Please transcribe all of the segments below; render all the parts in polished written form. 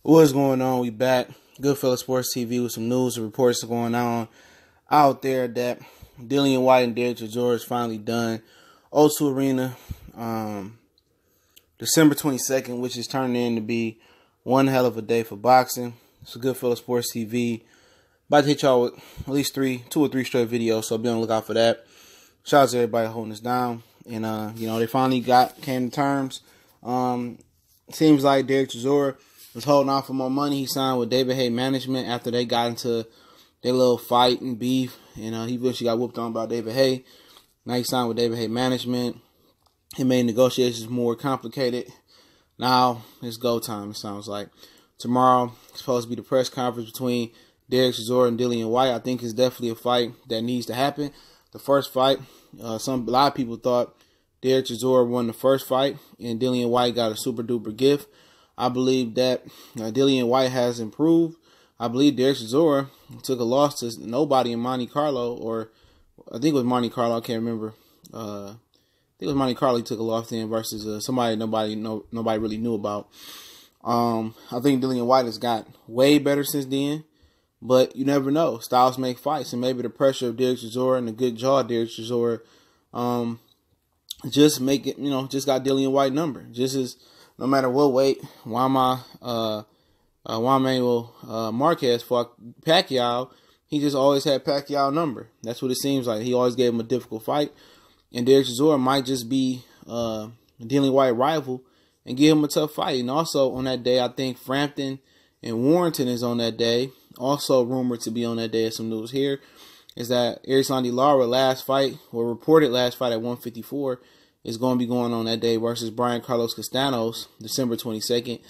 What's going on? We back. Goodfellas Sports TV with some news and reports going on out there that Dillian Whyte and Dereck Chisora is finally done. O2 Arena, December 22nd, which is turning in to be one hell of a day for boxing. So Goodfellas Sports TV. About to hit y'all with at least two or three straight videos, so be on the lookout for that. Shout out to everybody holding us down. And, they finally came to terms. Seems like Dereck Chisora was holding on for more money. He signed with David Hay Management after they got into their little fight and beef. And he eventually got whooped on by David Hay. Now he signed with David Hay Management. It made negotiations more complicated. Now it's go time, it sounds like. Tomorrow is supposed to be the press conference between Dereck Chisora and Dillian Whyte. I think it's definitely a fight that needs to happen. The first fight, a lot of people thought Dereck Chisora won the first fight and Dillian Whyte got a super duper gift. I believe that Dillian Whyte has improved. I believe Dereck Chisora took a loss to nobody in Monte Carlo, or I think it was Monte Carlo. I can't remember. I think it was Monte Carlo he took a loss in versus somebody nobody really knew about. I think Dillian Whyte has got way better since then, but you never know. Styles make fights, and maybe the pressure of Dereck Chisora and the good jaw of Dereck Chisora just make it, just got Dillian Whyte number. Just as no matter what weight, Juan Manuel Marquez fought Pacquiao, he just always had Pacquiao number. That's what it seems like. He always gave him a difficult fight. And Dereck Chisora might just be Dillian Whyte rival and give him a tough fight. And also on that day, I think Frampton and Warrington is on that day. Also rumored to be on that day. Some news here is that Erislandy Lara reported last fight at 154 is going to be going on that day versus Brian Carlos Castanos, December 22nd.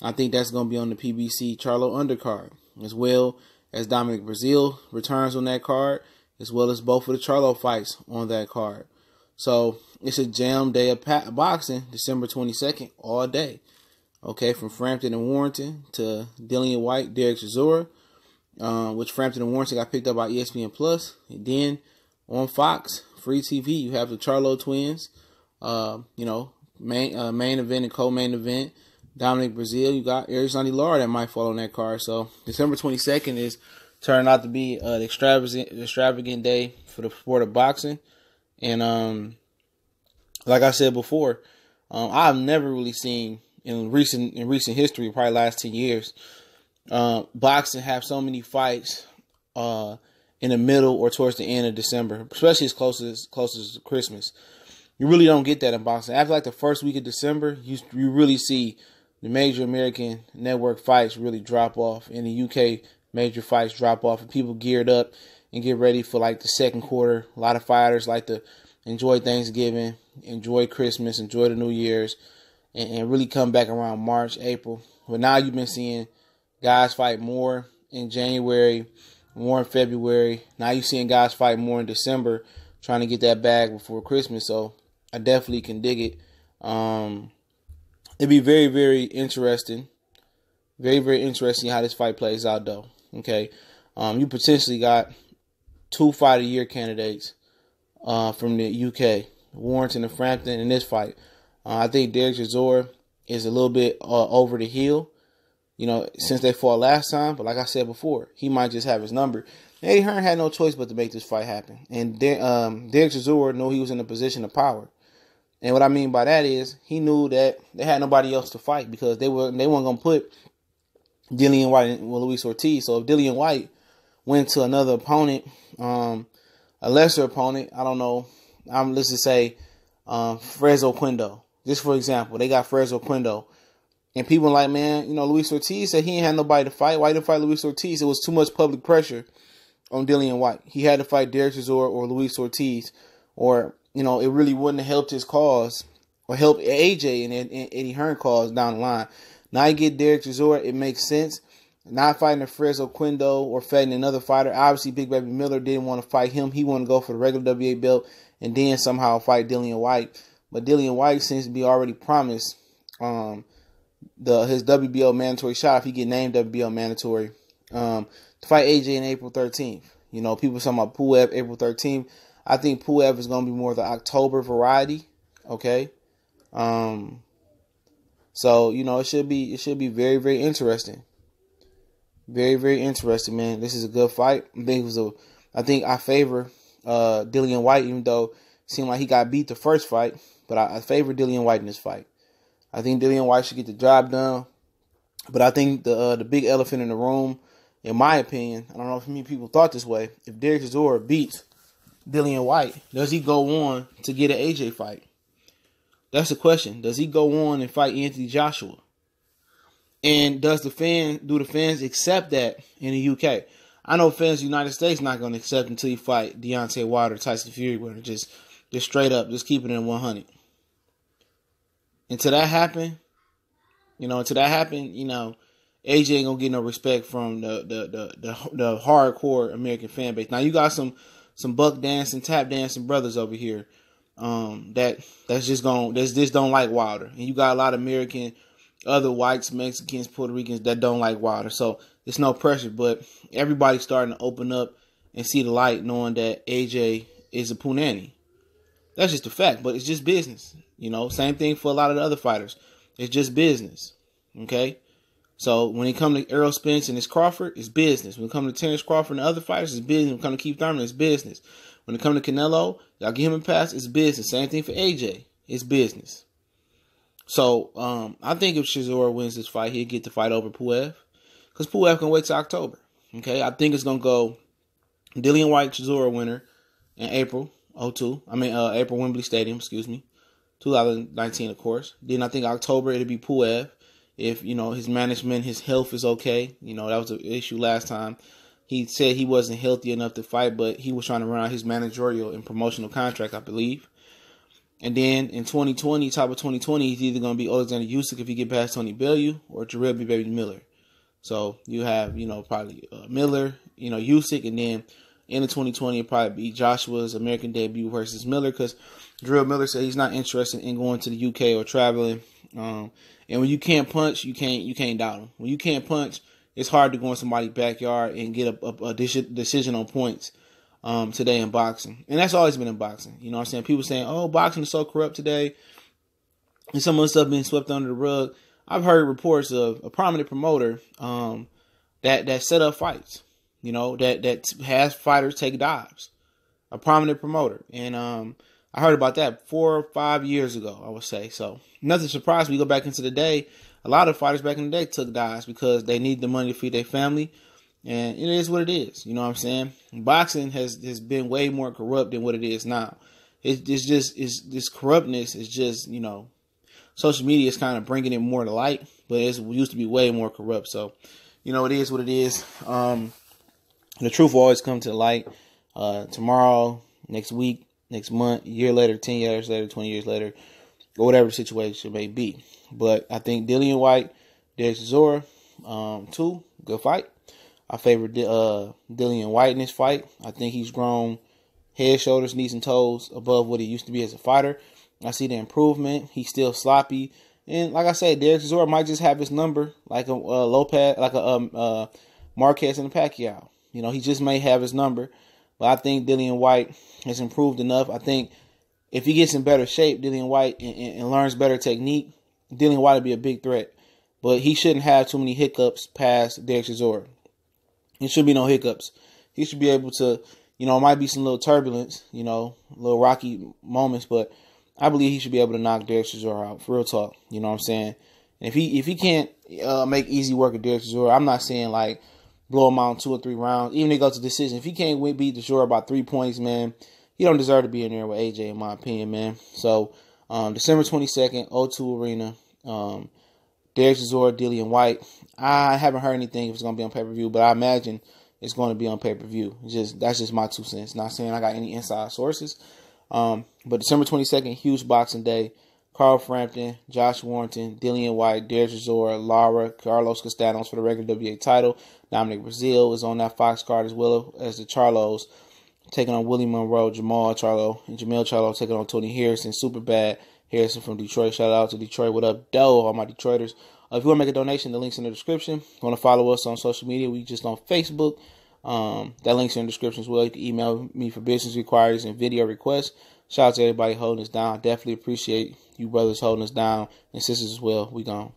I think that's going to be on the PBC Charlo undercard, as well as Dominic Brazil returns on that card, as well as both of the Charlo fights on that card. So it's a jam day of boxing, December 22nd, all day. Okay, from Frampton and Warrington to Dillian Whyte, Dereck Chisora, which Frampton and Warrington got picked up by ESPN Plus. And then on Fox, free TV, you have the Charlo twins. Main event and co-main event, Dominic Brazil. You got Erislandy Lara that might fall on that card. So December 22nd is turning out to be an extravagant day for the sport of boxing. And like I said before, I've never really seen in recent history, probably last 10 years, boxing have so many fights in the middle or towards the end of December, especially as close as Christmas. You really don't get that in boxing. After like the first week of December, you really see the major American network fights really drop off. In the UK, major fights drop off, and people geared up and get ready for like the second quarter. A lot of fighters like to enjoy Thanksgiving, enjoy Christmas, enjoy the New Year's, and really come back around March, April. But now you've been seeing guys fight more in January, more in February. Now you're seeing guys fight more in December, trying to get that bag before Christmas. So I definitely can dig it. It'd be very, very interesting. Very, very interesting how this fight plays out, though. Okay. You potentially got 2 fight of year candidates from the UK, Warrington and Frampton, in this fight. I think Dereck Chisora is a little bit over the hill, since they fought last time. But like I said before, he might just have his number. Eddie Hearn had no choice but to make this fight happen. And Dereck Chisora knew he was in a position of power. And what I mean by that is he knew that they had nobody else to fight because they weren't going to put Dillian Whyte and Luis Ortiz. So if Dillian Whyte went to another opponent, a lesser opponent, I don't know, let's just say Fresno Quindo. Just for example, they got Fresno Quindo. And people like, man, Luis Ortiz said he ain't had nobody to fight. Why didn't fight Luis Ortiz? It was too much public pressure on Dillian Whyte. He had to fight Dereck Chisora or Luis Ortiz, or it really wouldn't have helped his cause or help AJ and Eddie Hearn cause down the line. Now you get Dereck Chisora, it makes sense. Not fighting a Fresno Quindo or fighting another fighter. Obviously, Big Baby Miller didn't want to fight him. He wanted to go for the regular WA belt and then somehow fight Dillian Whyte. But Dillian Whyte seems to be already promised his WBO mandatory shot if he get named WBO mandatory to fight AJ in April 13th. People talking about Pulev April 13th. I think Pulev is going to be more the October variety. Okay. So, it should be very, very interesting. Very, very interesting, man. This is a good fight. I think I favor Dillian Whyte, even though it seemed like he got beat the first fight. But I favor Dillian Whyte in this fight. I think Dillian Whyte should get the job done. But I think the big elephant in the room, in my opinion, I don't know if many people thought this way, if Dereck Chisora beats Dillian Whyte, does he go on to get an AJ fight? That's the question. Does he go on and fight Anthony Joshua? And do the fans accept that in the UK? I know fans in the United States not going to accept until you fight Deontay Wilder, Tyson Fury, where just straight up, just keep it in 100. Until that happen, AJ ain't gonna get no respect from the hardcore American fan base. Now you got some buck dancing, tap dancing brothers over here, that's just don't like Wilder, and you got a lot of American, other whites, Mexicans, Puerto Ricans that don't like Wilder. So it's no pressure, but everybody's starting to open up and see the light, knowing that AJ is a punani. That's just a fact, but it's just business. Same thing for a lot of the other fighters. It's just business. Okay? So when it comes to Errol Spence and his Crawford, it's business. When it comes to Terrence Crawford and other fighters, it's business. When it comes to Keith Thurman, it's business. When it comes to Canelo, y'all give him a pass, it's business. Same thing for AJ. It's business. So I think if Chisora wins this fight, he'll get the fight over Puev. Because Puev can wait till October. Okay? I think it's going to go Dillian Whyte, Chisora winner in April 02. April Wembley Stadium, 2019, of course. Then I think October it'll be Puev. If, his management, his health is okay. That was an issue last time. He said he wasn't healthy enough to fight, but he was trying to run out his managerial and promotional contract, I believe. And then in 2020, top of 2020, he's either going to be Alexander Usyk if he get past Tony Bellew, or Jarrell B. Baby Miller. So you have, probably Miller, Usyk, and then in 2020, it'll probably be Joshua's American debut versus Miller, because Jarrell Miller said he's not interested in going to the UK or traveling. And when you can't punch, you can't doubt him. When you can't punch, it's hard to go in somebody's backyard and get a decision on points today in boxing. And that's always been in boxing. You know what I'm saying? People saying, oh, boxing is so corrupt today, and some of the stuff being swept under the rug. I've heard reports of a prominent promoter that set up fights, that has fighters take dives. A prominent promoter. And I heard about that 4 or 5 years ago, I would say. So nothing surprised. We go back into the day. A lot of fighters back in the day took dives because they need the money to feed their family. And it is what it is. You know what I'm saying? Boxing has been way more corrupt than what it is now. This corruptness is just, social media is kind of bringing it more to light, but it used to be way more corrupt. So, it is what it is. The truth will always come to the light. Tomorrow, next week, next month, a year later, 10 years later, 20 years later, or whatever the situation may be. But I think Dillian Whyte, Dereck Chisora, 2, good fight. I favor Dillian Whyte in this fight. I think he's grown head, shoulders, knees, and toes above what he used to be as a fighter. I see the improvement. He's still sloppy. And like I said, Dereck Chisora might just have his number like a Lopez, like a Marquez and a Pacquiao. He just may have his number. But I think Dillian Whyte has improved enough. I think if he gets in better shape, Dillian Whyte, and learns better technique, Dillian Whyte will be a big threat. But he shouldn't have too many hiccups past Dereck Chisora. There should be no hiccups. He should be able to, it might be some little turbulence, little rocky moments, but I believe he should be able to knock Dereck Chisora out. For real talk, you know what I'm saying? And if he can't make easy work of Dereck Chisora, I'm not saying like blow him out in 2 or 3 rounds, even if he goes to decision. If he can't beat Chisora by 3 points, man, he don't deserve to be in there with AJ, in my opinion, man. So, December 22nd, O2 Arena, Dereck Chisora, Dillian Whyte. I haven't heard anything if it's going to be on pay-per-view, but I imagine it's going to be on pay-per-view. That's just my 2 cents. Not saying I got any inside sources. But December 22nd, huge boxing day. Carl Frampton, Josh Warrington, Dillian Whyte, Dereck Chisora, Lara, Carlos Castanos for the regular WA title. Dominic Brazil is on that Fox card as well as the Charlos, taking on Willie Monroe, Jamel Charlo taking on Tony Harrison, Super Bad Harrison from Detroit. Shout out to Detroit. What up, doe, all my Detroiters. If you want to make a donation, the link's in the description. If you want to follow us on social media, we just on Facebook. That link's in the description as well. You can email me for business inquiries and video requests. Shout out to everybody holding us down. Definitely appreciate you brothers holding us down and sisters as well. We gone.